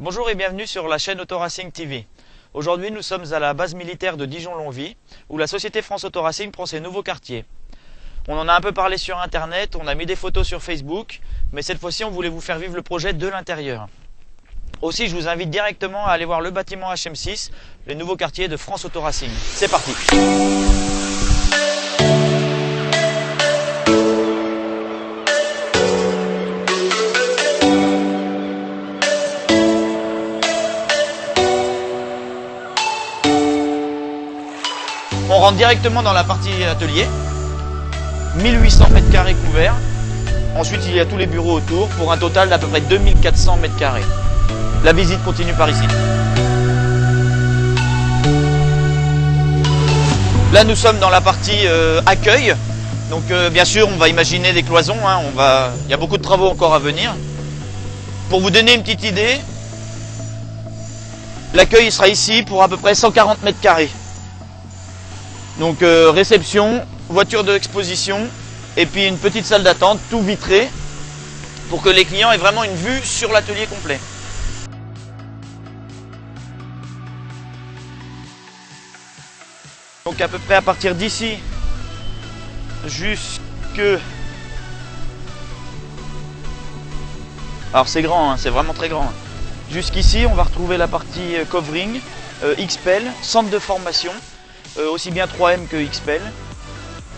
Bonjour et bienvenue sur la chaîne Autoracing TV. Aujourd'hui, nous sommes à la base militaire de Dijon-Longwy, où la société France Autoracing prend ses nouveaux quartiers. On en a un peu parlé sur internet, on a mis des photos sur Facebook, mais cette fois-ci on voulait vous faire vivre le projet de l'intérieur. Aussi, je vous invite directement à aller voir le bâtiment HM6, les nouveaux quartiers de France Autoracing. C'est parti! On rentre directement dans la partie atelier, 1800 m² couverts. Ensuite, il y a tous les bureaux autour pour un total d'à peu près 2400 m². La visite continue par ici. Là, nous sommes dans la partie accueil. Donc, bien sûr, on va imaginer des cloisons. Il y a beaucoup de travaux encore à venir. Pour vous donner une petite idée, l'accueil sera ici pour à peu près 140 m². Donc réception, voiture d'exposition et puis une petite salle d'attente, tout vitré, pour que les clients aient vraiment une vue sur l'atelier complet. Donc à peu près à partir d'ici jusque... Alors c'est grand, c'est vraiment très grand. Jusqu'ici on va retrouver la partie covering, XPEL, centre de formation. Aussi bien 3M que XPEL,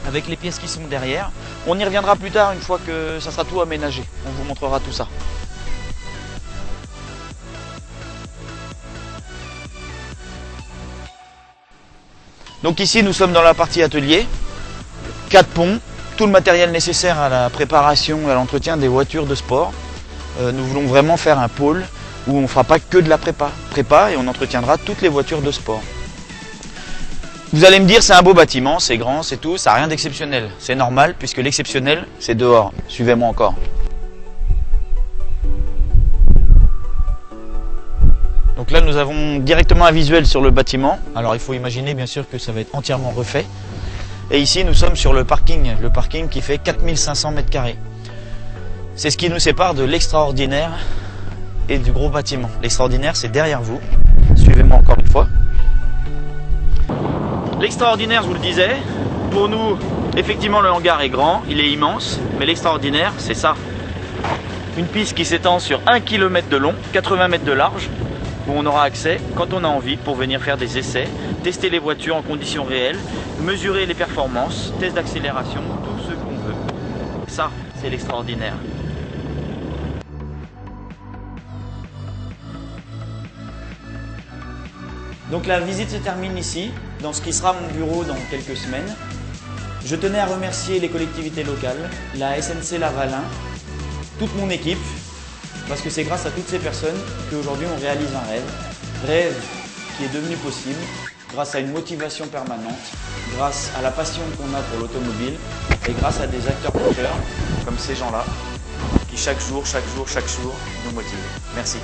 avec les pièces qui sont derrière. On y reviendra plus tard une fois que ça sera tout aménagé. On vous montrera tout ça. Donc ici nous sommes dans la partie atelier, 4 ponts, tout le matériel nécessaire à la préparation et à l'entretien des voitures de sport. Nous voulons vraiment faire un pôle où on ne fera pas que de la prépa et on entretiendra toutes les voitures de sport. Vous allez me dire, c'est un beau bâtiment, c'est grand, c'est tout, ça n'a rien d'exceptionnel. C'est normal, puisque l'exceptionnel, c'est dehors. Suivez-moi encore. Donc là, nous avons directement un visuel sur le bâtiment. Alors, il faut imaginer, bien sûr, que ça va être entièrement refait. Et ici, nous sommes sur le parking qui fait 4500 m². C'est ce qui nous sépare de l'extraordinaire et du gros bâtiment. L'extraordinaire, c'est derrière vous. Suivez-moi encore une fois. L'extraordinaire, je vous le disais, pour nous, effectivement, le hangar est grand, il est immense, mais l'extraordinaire, c'est ça. Une piste qui s'étend sur 1 km de long, 80 mètres de large, où on aura accès, quand on a envie, pour venir faire des essais, tester les voitures en conditions réelles, mesurer les performances, tests d'accélération, tout ce qu'on veut. Ça, c'est l'extraordinaire. Donc la visite se termine ici, dans ce qui sera mon bureau dans quelques semaines. Je tenais à remercier les collectivités locales, la SNC Lavalin, toute mon équipe, parce que c'est grâce à toutes ces personnes qu'aujourd'hui on réalise un rêve qui est devenu possible, grâce à une motivation permanente, grâce à la passion qu'on a pour l'automobile et grâce à des acteurs moteurs comme ces gens-là qui chaque jour nous motivent. Merci.